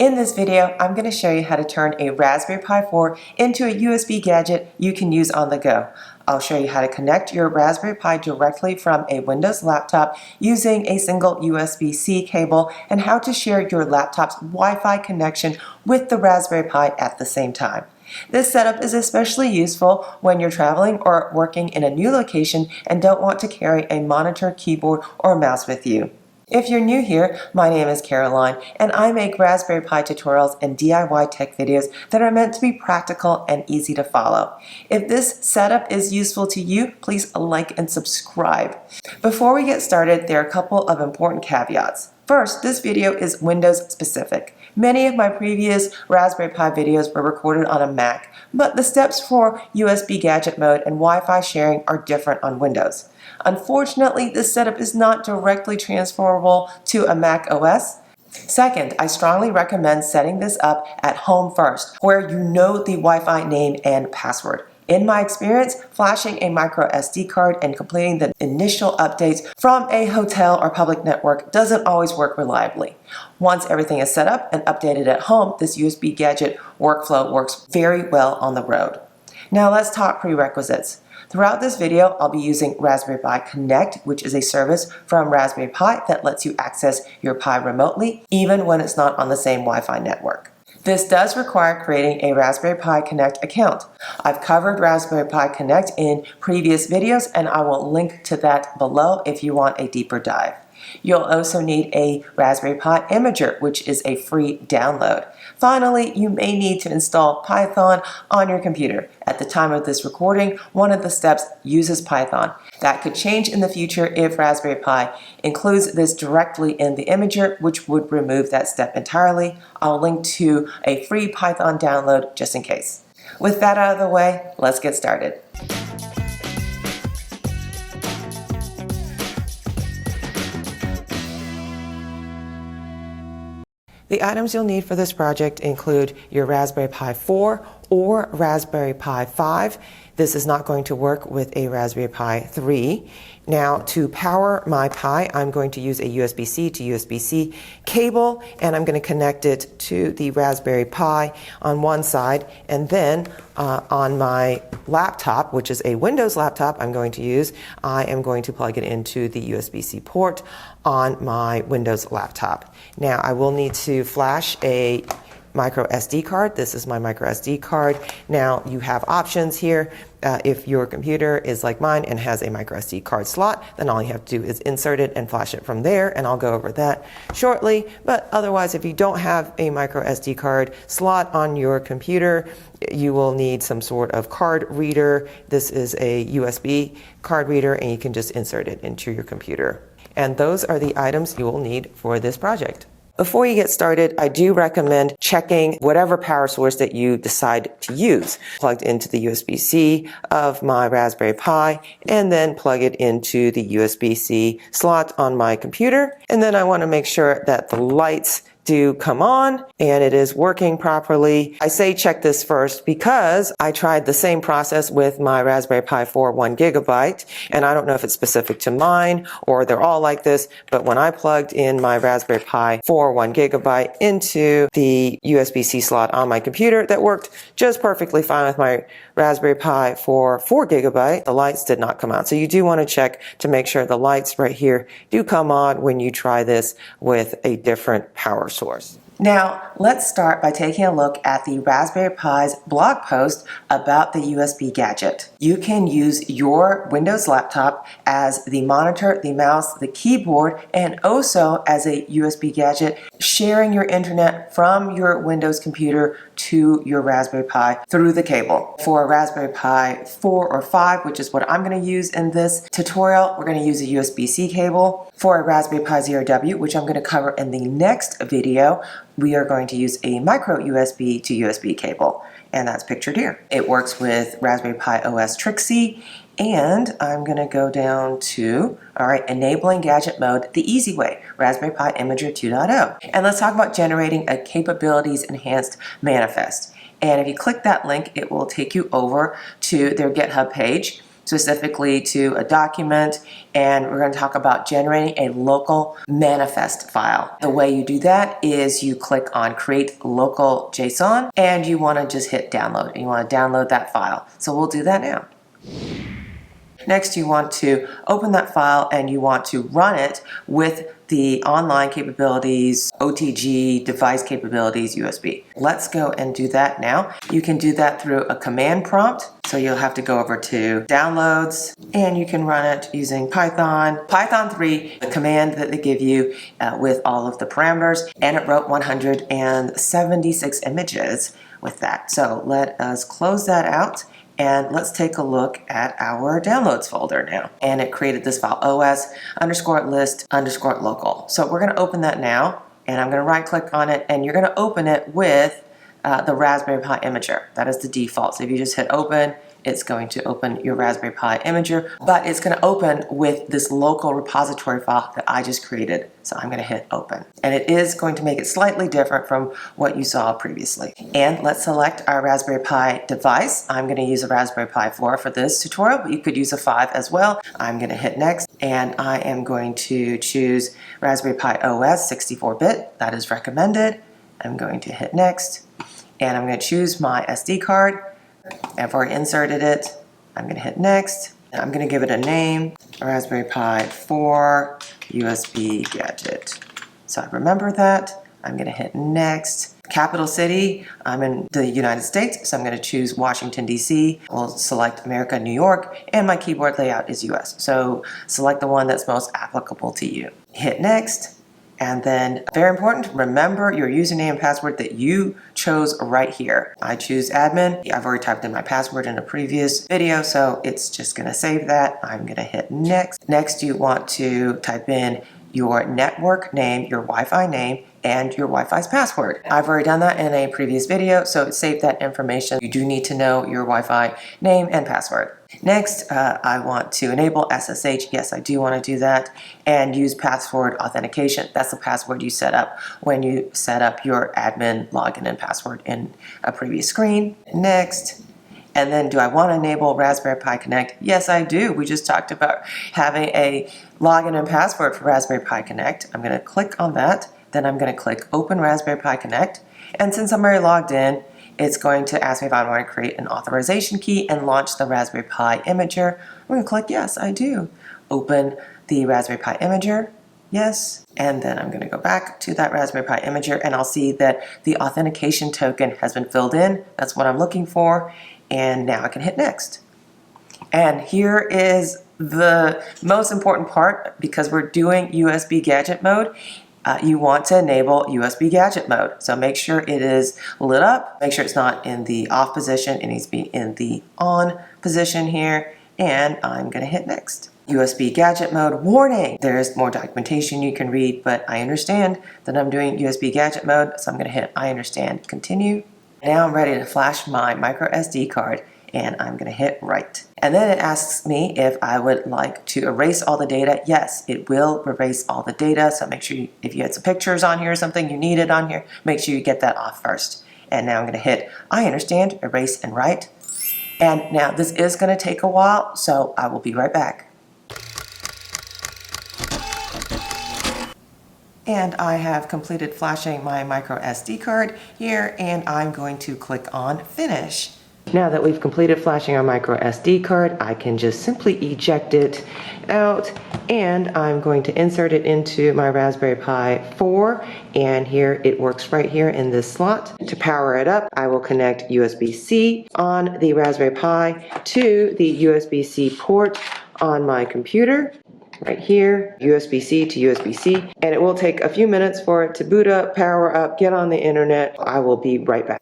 In this video, I'm going to show you how to turn a Raspberry Pi 4 into a USB gadget you can use on the go. I'll show you how to connect your Raspberry Pi directly from a Windows laptop using a single USB-C cable and how to share your laptop's Wi-Fi connection with the Raspberry Pi at the same time. This setup is especially useful when you're traveling or working in a new location and don't want to carry a monitor, keyboard, or mouse with you. If you're new here, my name is Caroline, and I make Raspberry Pi tutorials and DIY tech videos that are meant to be practical and easy to follow. If this setup is useful to you, please like and subscribe. Before we get started, there are a couple of important caveats. First, this video is Windows specific. Many of my previous Raspberry Pi videos were recorded on a Mac, but the steps for USB Gadget Mode and Wi-Fi sharing are different on Windows. Unfortunately, this setup is not directly transferable to a Mac OS. Second, I strongly recommend setting this up at home first, where you know the Wi-Fi name and password. In my experience, flashing a MicroSD card and completing the initial updates from a hotel or public network doesn't always work reliably. Once everything is set up and updated at home, this USB gadget workflow works very well on the road. Now let's talk prerequisites. Throughout this video, I'll be using Raspberry Pi Connect, which is a service from Raspberry Pi that lets you access your Pi remotely, even when it's not on the same Wi-Fi network. This does require creating a Raspberry Pi Connect account. I've covered Raspberry Pi Connect in previous videos, and I will link to that below if you want a deeper dive. You'll also need a Raspberry Pi Imager, which is a free download. Finally, you may need to install Python on your computer. At the time of this recording, one of the steps uses Python. That could change in the future if Raspberry Pi includes this directly in the Imager, which would remove that step entirely. I'll link to a free Python download just in case. With that out of the way, let's get started. The items you'll need for this project include your Raspberry Pi 4 or Raspberry Pi 5. This is not going to work with a Raspberry Pi 3. Now, to power my Pi, I'm going to use a USB-C to USB-C cable, and I'm going to connect it to the Raspberry Pi on one side, and then on my laptop, which is a Windows laptop I am going to plug it into the USB-C port on my Windows laptop. Now, I will need to flash a MicroSD card. This is my MicroSD card. Now, you have options here. If your computer is like mine and has a MicroSD card slot, then all you have to do is insert it and flash it from there, and I'll go over that shortly. But otherwise, if you don't have a MicroSD card slot on your computer, you will need some sort of card reader. This is a USB card reader, and you can just insert it into your computer. And those are the items you will need for this project. Before you get started, I do recommend checking whatever power source that you decide to use. Plugged into the USB-C of my Raspberry Pi, and then plug it into the USB-C slot on my computer. And then I want to make sure that the lights do come on and it is working properly. I say check this first because I tried the same process with my Raspberry Pi 4 1 gigabyte, and I don't know if it's specific to mine or they're all like this, but when I plugged in my Raspberry Pi 4 1 gigabyte into the USB-C slot on my computer, that worked just perfectly fine with my Raspberry Pi 4 gigabyte. The lights did not come on. So you do want to check to make sure the lights right here do come on when you try this with a different power source. Now, let's start by taking a look at the Raspberry Pi's blog post about the USB gadget. You can use your Windows laptop as the monitor, the mouse, the keyboard, and also as a USB gadget, sharing your internet from your Windows computer to your Raspberry Pi through the cable. For a Raspberry Pi 4 or 5, which is what I'm going to use in this tutorial, we're going to use a USB-C cable. For a Raspberry Pi Zero W, which I'm going to cover in the next video, we are going to use a micro USB to USB cable, and that's pictured here. It works with Raspberry Pi OS Trixie, and I'm going to go down to, enabling gadget mode the easy way, Raspberry Pi Imager 2.0. And let's talk about generating a capabilities enhanced manifest. And if you click that link, it will take you over to their GitHub page. specifically to a document, and we're going to talk about generating a local manifest file. The way you do that is you click on Create Local JSON, and you want to just hit download. You want to download that file. So we'll do that now. Next, you want to open that file and you want to run it with the online capabilities, OTG, device capabilities, USB. Let's go and do that now. You can do that through a command prompt. So you'll have to go over to Downloads, and you can run it using Python. Python 3, the command that they give you with all of the parameters, and it wrote 176 images with that. So let us close that out. And let's take a look at our downloads folder now. And it created this file, os_list_local. So we're going to open that now, and I'm going to right click on it, and you're going to open it with the Raspberry Pi Imager. That is the default. So if you just hit open, it's going to open your Raspberry Pi Imager, but it's going to open with this local repository file that I just created. So I'm going to hit open. And it is going to make it slightly different from what you saw previously. And let's select our Raspberry Pi device. I'm going to use a Raspberry Pi 4 for this tutorial, but you could use a 5 as well. I'm going to hit next, and I am going to choose Raspberry Pi OS 64-bit. That is recommended. I'm going to hit next, and I'm going to choose my SD card. I've already inserted it. I'm going to hit next. I'm going to give it a name, Raspberry Pi 4 USB Gadget. So I remember that. I'm going to hit next. Capital city, I'm in the United States, so I'm going to choose Washington, D.C. We'll select America, New York, and my keyboard layout is US. So select the one that's most applicable to you. Hit next. And then, very important, remember your username and password that you chose right here. I choose admin. I've already typed in my password in a previous video, so it's just gonna save that. I'm gonna hit next. Next, you want to type in your network name, your Wi-Fi name, and your Wi-Fi's password. I've already done that in a previous video, so it saved that information. You do need to know your Wi-Fi name and password. Next, I want to enable SSH. Yes, I do want to do that. And use password authentication. That's the password you set up when you set up your admin login and password in a previous screen. Next. And then, do I want to enable Raspberry Pi Connect? Yes, I do. We just talked about having a login and password for Raspberry Pi Connect. I'm going to click on that. Then I'm going to click Open Raspberry Pi Connect. And since I'm already logged in, it's going to ask me if I want to create an authorization key and launch the Raspberry Pi Imager. I'm going to click Yes, I do. Open the Raspberry Pi Imager. Yes. And then I'm going to go back to that Raspberry Pi Imager, and I'll see that the authentication token has been filled in. That's what I'm looking for. And now I can hit next. And here is the most important part, because we're doing USB Gadget Mode. You want to enable USB Gadget Mode. So make sure it is lit up. Make sure it's not in the off position. It needs to be in the on position here. And I'm going to hit next. USB Gadget Mode warning. There's more documentation you can read, but I understand that I'm doing USB Gadget Mode. So I'm going to hit I understand, continue. Now I'm ready to flash my microSD card, and I'm going to hit write. And then it asks me if I would like to erase all the data. Yes, it will erase all the data. So make sure if you had some pictures on here or something you needed on here, make sure you get that off first. And now I'm going to hit I understand, erase and write. And now this is going to take a while, so I will be right back. And I have completed flashing my microSD card here, and I'm going to click on Finish. Now that we've completed flashing our microSD card, I can just simply eject it out, and I'm going to insert it into my Raspberry Pi 4, and here it works right here in this slot. To power it up, I will connect USB-C on the Raspberry Pi to the USB-C port on my computer. Right here, USB-C to USB-C, and it will take a few minutes for it to boot up, power up, get on the internet. I will be right back.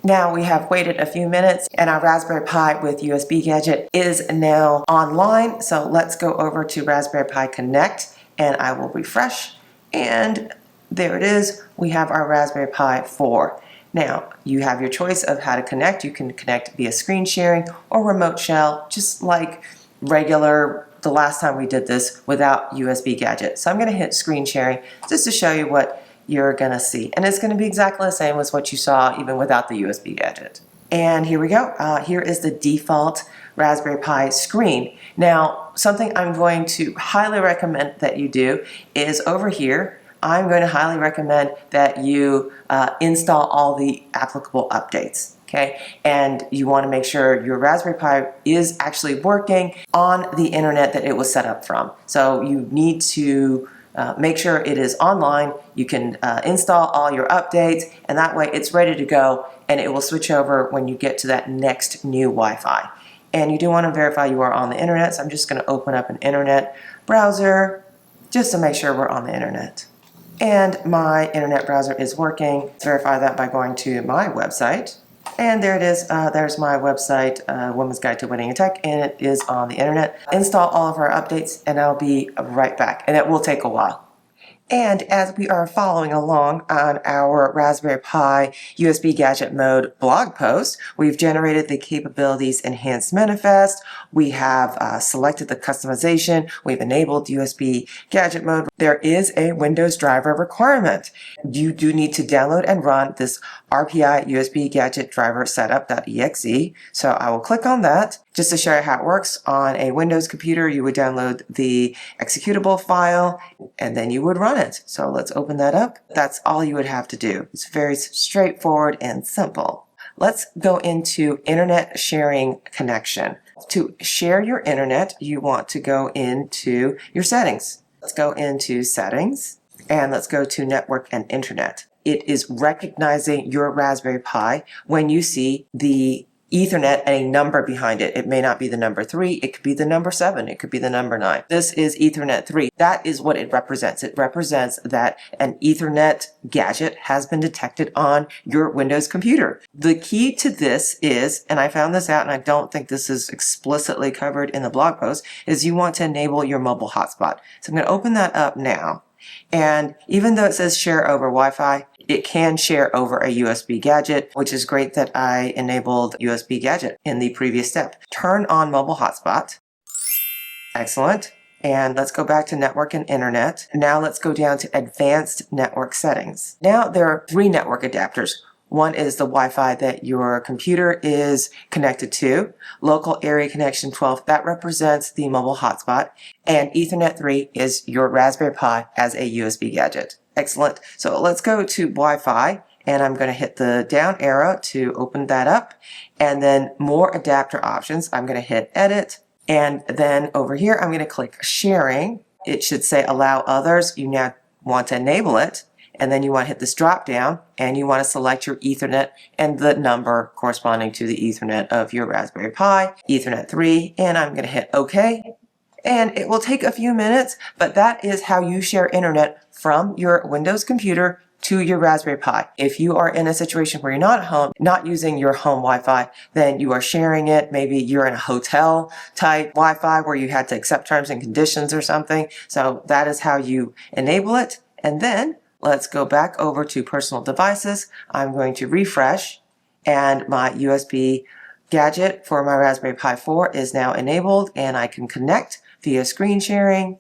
Now we have waited a few minutes, and our Raspberry Pi with USB Gadget is now online. So let's go over to Raspberry Pi Connect, and I will refresh, and there it is. We have our Raspberry Pi 4. Now, you have your choice of how to connect. You can connect via screen sharing or remote shell, just like regular the last time we did this without USB Gadget. So I'm going to hit screen sharing just to show you what you're going to see. And it's going to be exactly the same as what you saw even without the USB Gadget. And here we go. Here is the default Raspberry Pi screen. Now, something I'm going to highly recommend that you do is over here, I'm going to highly recommend that you install all the applicable updates. Okay, and you want to make sure your Raspberry Pi is actually working on the internet that it was set up from. So you need to make sure it is online. You can install all your updates, and that way it's ready to go, and it will switch over when you get to that next new Wi-Fi. And you do want to verify you are on the internet, so I'm just going to open up an internet browser just to make sure we're on the internet. And my internet browser is working. Let's verify that by going to my website. And there it is. There's my website, Women's Guide to Winning in Tech, and it is on the internet. Install all of our updates, and I'll be right back. And it will take a while. And as we are following along on our Raspberry Pi USB Gadget Mode blog post, we've generated the Capabilities Enhanced Manifest. We have selected the customization. We've enabled USB Gadget Mode. There is a Windows driver requirement. You do need to download and run this RPI USB Gadget Driver Setup.exe. So I will click on that. Just to show you how it works, on a Windows computer, you would download the executable file and then you would run it. So let's open that up. That's all you would have to do. It's very straightforward and simple. Let's go into Internet Sharing Connection. To share your internet, you want to go into your settings. Let's go into Settings and let's go to Network and Internet. It is recognizing your Raspberry Pi when you see the Ethernet and a number behind it. It may not be the number 3, it could be the number 7, it could be the number 9. This is Ethernet 3. That is what it represents. It represents that an Ethernet gadget has been detected on your Windows computer. The key to this is, and I found this out and I don't think this is explicitly covered in the blog post, is you want to enable your mobile hotspot. So I'm going to open that up now. And even though it says share over Wi-Fi, it can share over a USB gadget, which is great that I enabled USB gadget in the previous step. Turn on mobile hotspot. Excellent. And let's go back to network and internet. Now let's go down to advanced network settings. Now there are 3 network adapters. One is the Wi-Fi that your computer is connected to. Local area connection 12, that represents the mobile hotspot. And Ethernet 3 is your Raspberry Pi as a USB gadget. Excellent. So let's go to Wi-Fi, and I'm going to hit the down arrow to open that up. And then more adapter options. I'm going to hit edit. And then over here, I'm going to click sharing. It should say allow others. You now want to enable it. And then you want to hit this drop down and you want to select your Ethernet and the number corresponding to the Ethernet of your Raspberry Pi, Ethernet 3, and I'm going to hit OK. And it will take a few minutes, but that is how you share internet from your Windows computer to your Raspberry Pi. If you are in a situation where you're not at home, not using your home Wi-Fi, then you are sharing it. Maybe you're in a hotel type Wi-Fi where you had to accept terms and conditions or something. So that is how you enable it. And then let's go back over to personal devices. I'm going to refresh and my USB gadget for my Raspberry Pi 4 is now enabled and I can connect via screen sharing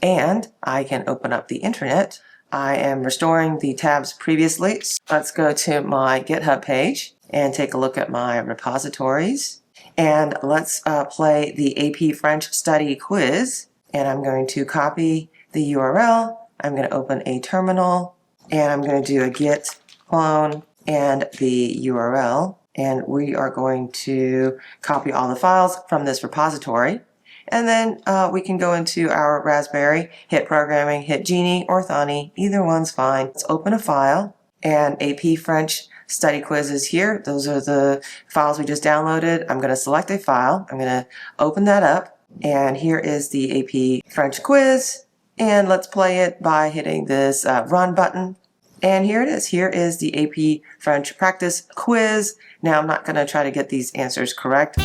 and I can open up the internet. I am restoring the tabs previously. Let's go to my GitHub page and take a look at my repositories. And let's play the AP French study quiz. And I'm going to copy the URL. I'm going to open a terminal and I'm going to do a git clone and the URL. And we are going to copy all the files from this repository. And then we can go into our Raspberry, hit programming, hit Genie or Thani, either one's fine. Let's open a file and AP French study quiz is here. Those are the files we just downloaded. I'm going to select a file. I'm going to open that up and here is the AP French quiz. And let's play it by hitting this run button. And here it is. Here is the AP French practice quiz. Now I'm not going to try to get these answers correct.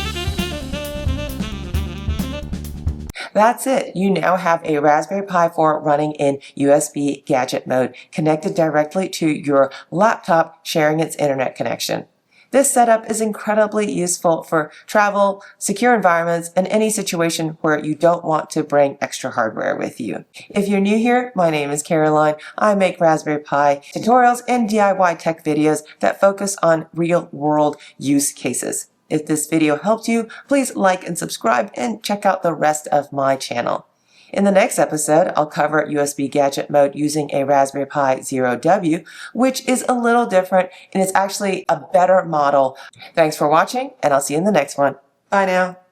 That's it. You now have a Raspberry Pi 4 running in USB Gadget Mode, connected directly to your laptop, sharing its internet connection. This setup is incredibly useful for travel, secure environments, and any situation where you don't want to bring extra hardware with you. If you're new here, my name is Caroline. I make Raspberry Pi tutorials and DIY tech videos that focus on real-world use cases. If this video helped you, please like and subscribe and check out the rest of my channel. In the next episode, I'll cover USB Gadget Mode using a Raspberry Pi Zero W, which is a little different and it's actually a better model. Thanks for watching, and I'll see you in the next one. Bye now.